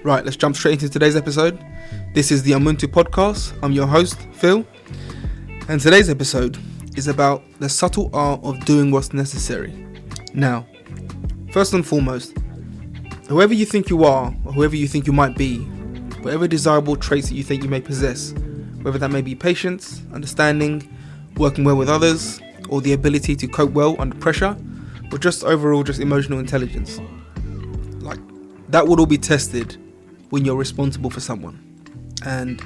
Right, let's jump straight into today's episode. This is the Amuntu podcast. I'm your host, Phil. And today's episode is about the subtle art of doing what's necessary. Now, first and foremost, whoever you think you are, or whoever you think you might be, whatever desirable traits that you think you may possess, whether that may be patience, understanding, working well with others, or the ability to cope well under pressure, or just overall just emotional intelligence. That would all be tested when you're responsible for someone. And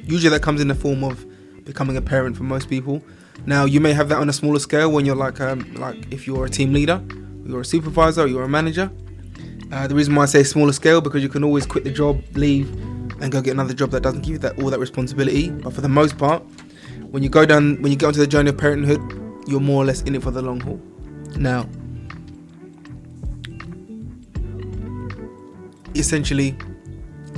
usually that comes in the form of becoming a parent for most people. Now, you may have that on a smaller scale when you're like if you're a team leader, you're a supervisor, or you're a manager. The reason why I say smaller scale, because you can always quit the job, leave, and go get another job that doesn't give you all that responsibility. But for the most part, when you get onto the journey of parenthood, you're more or less in it for the long haul. Now, essentially,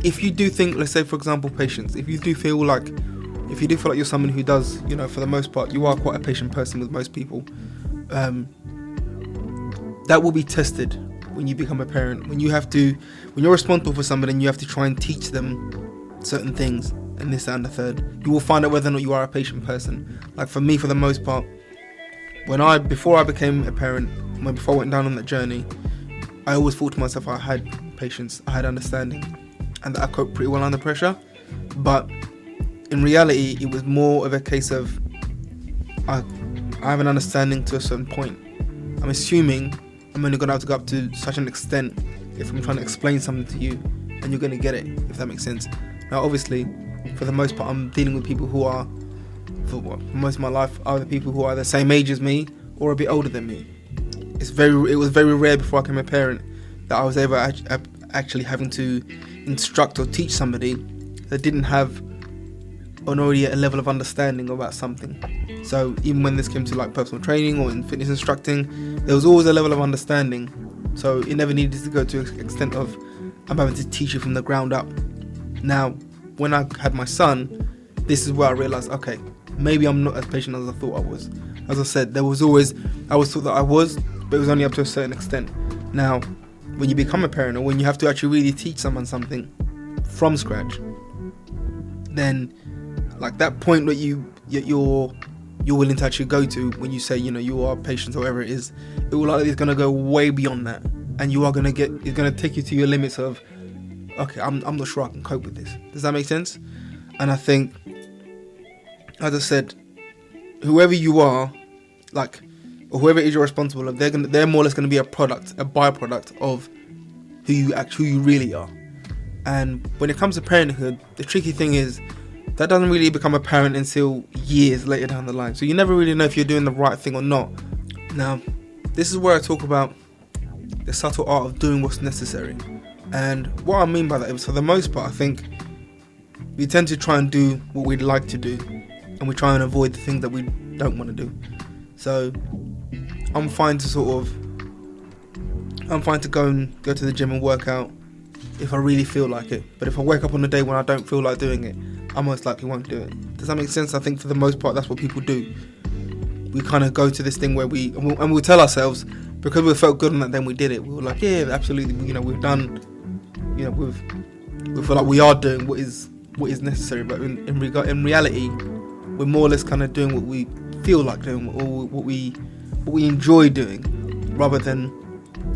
if you do think, let's say for example, patience, if you do feel like you're someone who does, for the most part, you are quite a patient person with most people, that will be tested when you become a parent. When you're responsible for somebody and you have to try and teach them certain things and this, that, and the third, you will find out whether or not you are a patient person. Like for me, for the most part, before I became a parent, before I went down on that journey, I always thought to myself I had patience, I had understanding, and that I coped pretty well under pressure. But in reality, it was more of a case of I have an understanding to a certain point. I'm assuming I'm only going to have to go up to such an extent if I'm trying to explain something to you, and you're going to get it, if that makes sense. Now, obviously, for the most part, I'm dealing with people who are, for most of my life, are the people who are the same age as me or a bit older than me. It was very rare before I became a parent that I was ever actually having to instruct or teach somebody that didn't have already a level of understanding about something. So even when this came to like personal training or in fitness instructing, there was always a level of understanding. So it never needed to go to an extent of I'm having to teach you from the ground up. Now, when I had my son, this is where I realised, okay, maybe I'm not as patient as I thought I was. As I said, I always thought that I was, but it was only up to a certain extent. Now, when you become a parent, or when you have to actually really teach someone something from scratch, then like that point that you're willing to actually go to when you say, you are patient or whatever it is going to go way beyond that, and it's going to take you to your limits of, okay, I'm not sure I can cope with this. Does that make sense? And I think, as I said, whoever you are, or whoever it is you're responsible of, they're more or less going to be a byproduct of who you really are. And when it comes to parenthood, the tricky thing is that doesn't really become apparent until years later down the line. So you never really know if you're doing the right thing or not. Now, this is where I talk about the subtle art of doing what's necessary. And what I mean by that is, for the most part, I think we tend to try and do what we'd like to do, and we try and avoid the things that we don't want to do. So I'm fine to go to the gym and work out if I really feel like it. But if I wake up on a day when I don't feel like doing it, I most likely won't do it. Does that make sense? I think for the most part, that's what people do. We kind of go to this thing where we'll tell ourselves, because we felt good on that, then we did it. We were like, yeah, absolutely. We've done. We feel like we are doing what is necessary. But in reality, we're more or less kind of doing what we feel like doing, or what we enjoy doing, rather than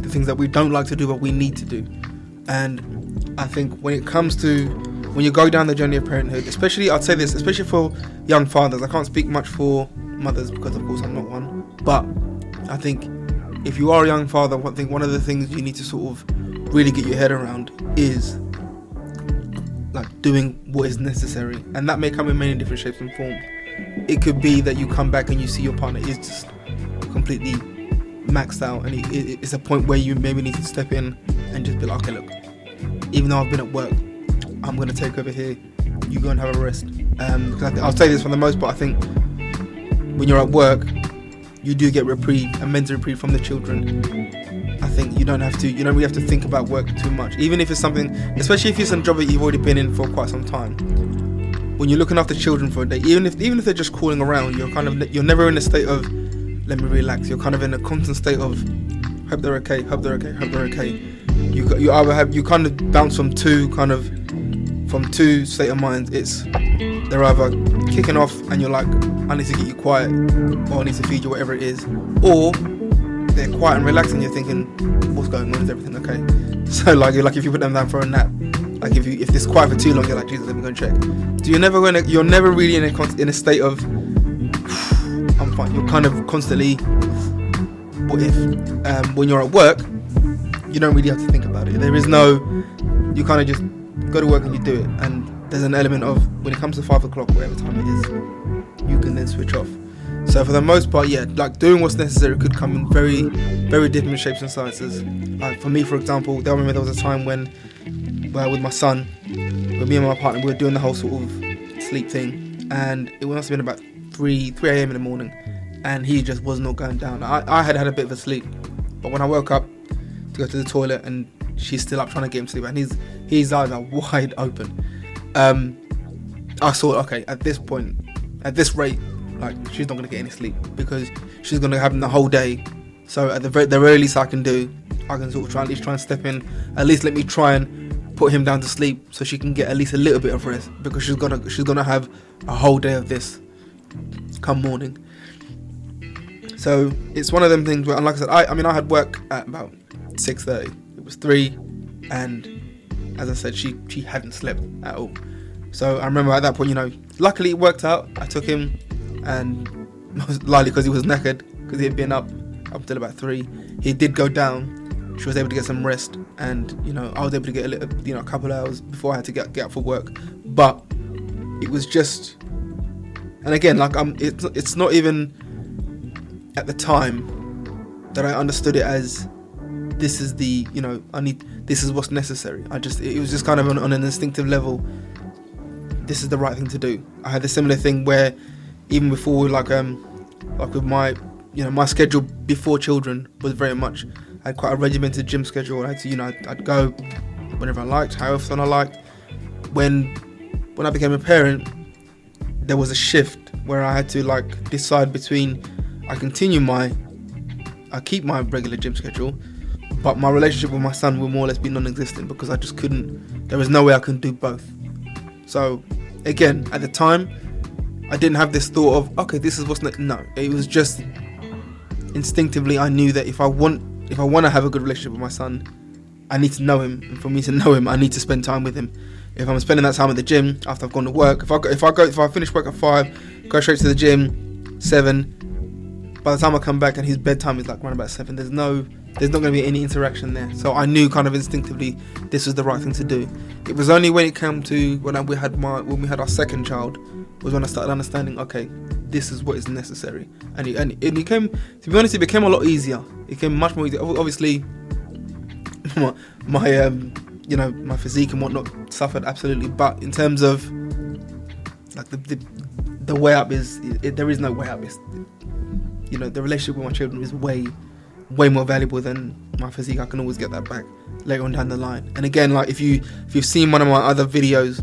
the things that we don't like to do but we need to do. And I think when you go down the journey of parenthood, especially for young fathers, I can't speak much for mothers because of course I'm not one, but I think if you are a young father, one of the things you need to sort of really get your head around is like doing what is necessary. And that may come in many different shapes and forms. It could be that you come back and you see your partner is just completely maxed out, and it's a point where you maybe need to step in and just be like, okay, look, even though I've been at work, I'm going to take over here, you go and have a rest. Because I'll say this, for the most part, I think when you're at work, you do get reprieve, a mental reprieve from the children. I think you don't really have to think about work too much, even if it's something, especially if it's a job that you've already been in for quite some time. When you're looking after children for a day, even if they're just calling around, you're never in a state of let me relax. You're kind of in a constant state of hope they're okay. you either have, you kind of bounce from two state of minds. It's they're either kicking off and you're like, I need to get you quiet, or I need to feed you, whatever it is, or they're quiet and relaxed and you're thinking, what's going on, is everything okay? So like if you put them down for a nap, like if this is quiet for too long, you're like, Jesus, let me go and check. So you're never really in a state of I'm fine. You're kind of constantly, what if when you're at work, you don't really have to think about it. There is no, you kind of just go to work and you do it, and there's an element of, when it comes to 5 o'clock, whatever time it is, you can then switch off. So for the most part, yeah, like doing what's necessary could come in very, very different shapes and sizes. Like for me, for example, I remember there was a time when with my son, with me and my partner, we were doing the whole sort of sleep thing, and it must have been about 3 a.m. in the morning, and he just was not going down. I had a bit of a sleep, but when I woke up to go to the toilet and she's still up trying to get him to sleep, and his eyes are wide open, I thought, okay, at this point, at this rate, like, she's not going to get any sleep because she's going to have him the whole day. So at the very least I can do, I can sort of try and step in, at least let me try and put him down to sleep so she can get at least a little bit of rest, because she's gonna have a whole day of this come morning. So it's one of them things where, and like I said, I had work at about 6:30. It was 3, and as I said, she hadn't slept at all. So I remember at that point, luckily it worked out. I took him, and most likely because he was knackered, because he had been up until about 3. He did go down. She was able to get some rest, and I was able to get a couple of hours before I had to get up for work. But it was just, and again, like it's not even at the time that I understood it as this is the this is what's necessary. It was just kind of on an instinctive level. This is the right thing to do. I had a similar thing where even before, like with my my schedule before children was very much, I had quite a regimented gym schedule. I had to, I'd go whenever I liked, how often I liked. When I became a parent, there was a shift where I had to decide between I keep my regular gym schedule, but my relationship with my son will more or less be non-existent, because I just couldn't. There was no way I could do both. So again, at the time, I didn't have this thought of, okay, this is what's no. It was just instinctively, I knew that if I want to have a good relationship with my son, I need to know him, and for me to know him, I need to spend time with him. If I'm spending that time at the gym after I've gone to work, if I finish work at 5, go straight to the gym 7, by the time I come back and his bedtime is around about 7, there's not going to be any interaction there. So I knew kind of instinctively this was the right thing to do. It was only when it came to when we had our second child was when I started understanding, okay, this is what is necessary, and it became, to be honest, it became a lot easier. It became much more easier. Obviously, my physique and whatnot suffered absolutely, but in terms of the way up there is no way up. The relationship with my children is way more valuable than my physique. I can always get that back later on down the line. And again, if you've seen one of my other videos,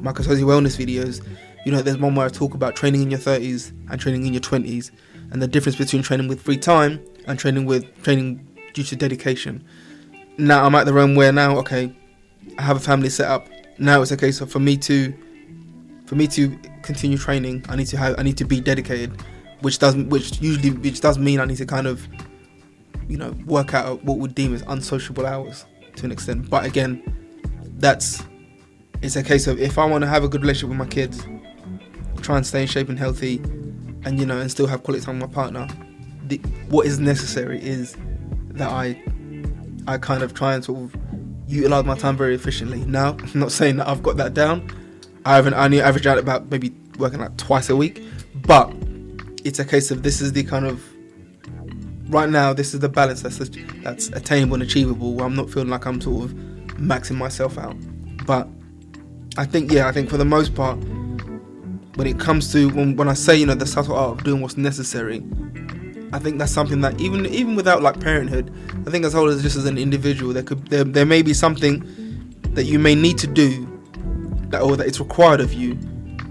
my Kosozi Wellness videos, there's one where I talk about training in your 30s and training in your 20s, and the difference between training with free time and training due to dedication. Now I'm at the realm where now, okay, I have a family set up. Now it's a case of for me to continue training, I need to be dedicated, which does mean I need to kind of work out what would deem as unsociable hours to an extent. But again, it's a case of, if I want to have a good relationship with my kids, try and stay in shape and healthy, and and still have quality time with my partner, what is necessary is that I kind of try and sort of utilize my time very efficiently. Now, I'm not saying that I've got that down. I only average out about maybe working twice a week, but it's a case of, this is the kind of, right now, this is the balance that's attainable and achievable, where I'm not feeling like I'm sort of maxing myself out. But I think for the most part, when it comes to when I say the subtle art of doing what's necessary, I think that's something that even without parenthood, I think as whole as just as an individual, there may be something that you may need to do or that it's required of you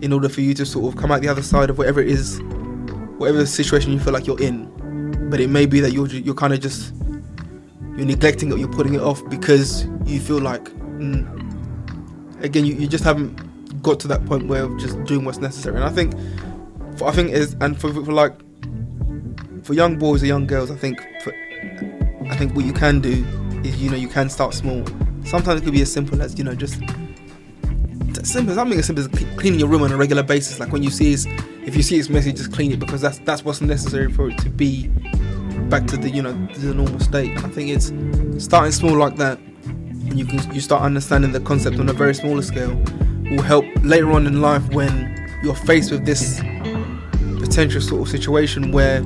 in order for you to sort of come out the other side of whatever it is, whatever situation you feel like you're in. But it may be that you're kind of just you're neglecting it, you're putting it off because you feel like, again, you just haven't got to that point where of just doing what's necessary. And I think for young boys or young girls, I think what you can do is, you can start small. Sometimes it could be as simple as, something as simple as cleaning your room on a regular basis. Like if you see it's messy, just clean it, because that's what's necessary for it to be back to the normal state. And I think it's starting small like that, and you start understanding the concept on a very smaller scale, will help later on in life when you're faced with this potential sort of situation where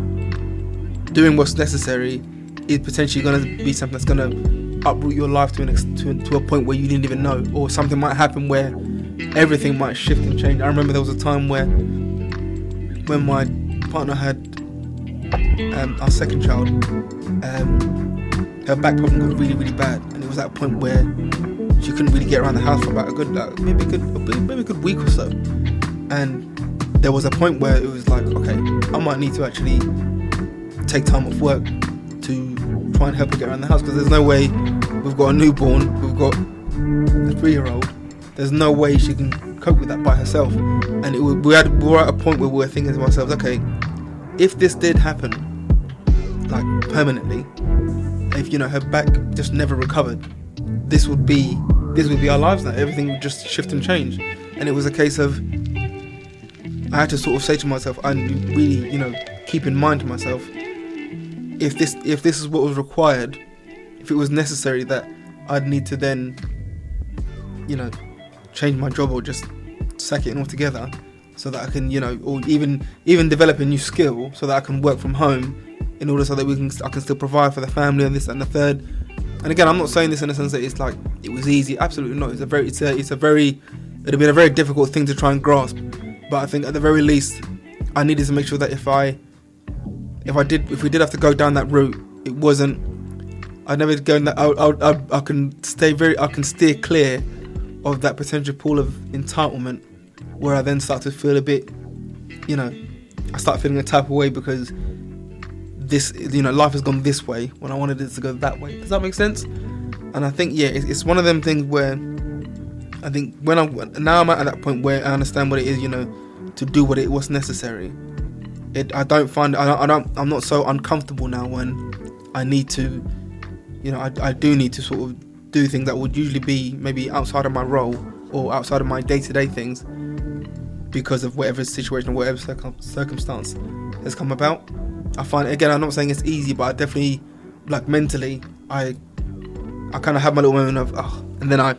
doing what's necessary is potentially going to be something that's going to uproot your life to a point where you didn't even know, or something might happen where everything might shift and change. I remember there was a time where when my partner had our second child, her back problem got really, really bad, and it was at a point where she couldn't really get around the house for about a good maybe a good week or so. And there was a point where it was like, okay, I might need to actually take time off work to try and help her get around the house, because there's no way, we've got a newborn, we've got a 3-year-old, there's no way she can cope with that by herself. And we were at a point where we were thinking to ourselves, okay, if this did happen, like permanently, if her back just never recovered, this would be our lives now. Everything would just shift and change. And it was a case of, I had to sort of say to myself, and really, keep in mind to myself, if this is what was required, if it was necessary that I'd need to then, change my job or just sack it in altogether, so that I can, or even develop a new skill so that I can work from home, in order so that I can still provide for the family and this and the third. And again, I'm not saying this in the sense that it's like it was easy. Absolutely not. It'd have been a very difficult thing to try and grasp. But I think at the very least, I needed to make sure that if we did have to go down that route, it wasn't. I'd never go in that. I can steer clear of that potential pool of entitlement, where I then start to feel a bit, I start feeling a type of way because this, life has gone this way when I wanted it to go that way. Does that make sense? And I think, it's one of them things where I think now I'm at that point where I understand what it is, to do what's necessary. I'm not so uncomfortable now when I need to, I do need to sort of do things that would usually be maybe outside of my role or outside of my day-to-day things, because of whatever situation or whatever circumstance has come about. I find, again, I'm not saying it's easy, but I definitely, like, mentally, I kind of have my little moment of, and then I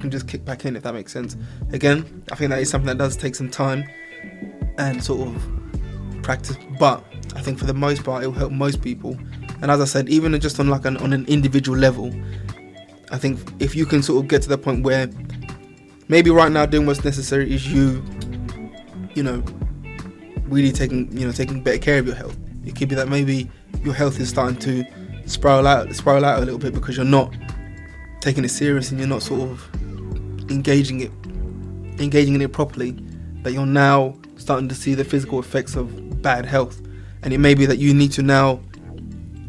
can just kick back in, if that makes sense. Again, I think that is something that does take some time and sort of practice, but I think for the most part, it will help most people. And as I said, even just on an individual level, I think if you can sort of get to the point where maybe right now doing what's necessary is you really taking better care of your health. It could be that maybe your health is starting to spiral out a little bit because you're not taking it serious and you're not sort of engaging in it properly, that you're now starting to see the physical effects of bad health. And it may be that you need to now,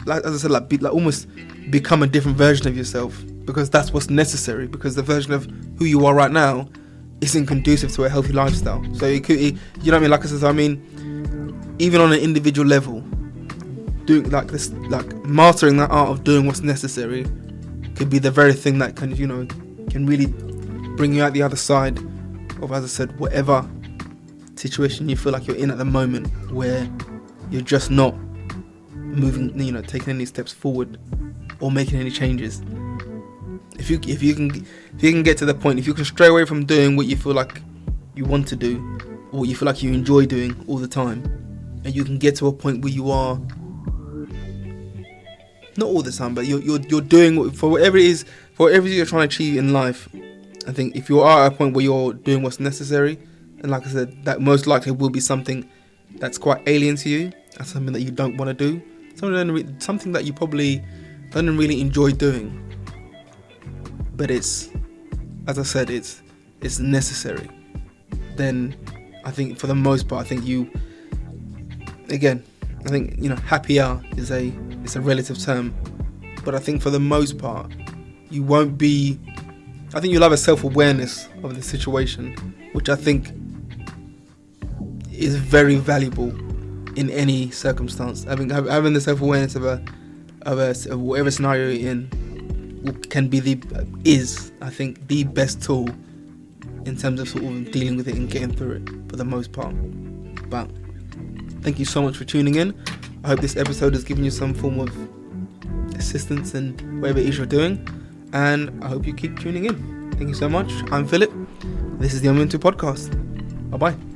like, as I said, like almost become a different version of yourself, because that's what's necessary, because the version of who you are right now isn't conducive to a healthy lifestyle. So you know what I mean? Like I said, even on an individual level, doing like this, like mastering that art of doing what's necessary, could be the very thing that can really bring you out the other side of, as I said, whatever situation you feel like you're in at the moment, where you're just not moving, taking any steps forward or making any changes. If you can get to the point, if you can stray away from doing what you feel like you want to do, or what you feel like you enjoy doing all the time, and you can get to a point where you are, not all the time, but you're doing for whatever it is, for whatever you're trying to achieve in life. I think if you are at a point where you're doing what's necessary, and like I said, that most likely will be something that's quite alien to you, that's something that you don't want to do, something that you probably don't really enjoy doing, but it's, as I said, it's necessary, then I think for the most part, I think happier is a relative term. but I think for the most part, you won't be. I think you'll have a self-awareness of the situation, which I think is very valuable in any circumstance. Having the self-awareness of whatever scenario you're in can be I think the best tool in terms of sort of dealing with it and getting through it for the most part. But thank you so much for tuning in. I hope this episode has given you some form of assistance in whatever it is you're doing, and I hope you keep tuning in. Thank you so much. I'm Philip. This is the I'm Into podcast. Bye bye.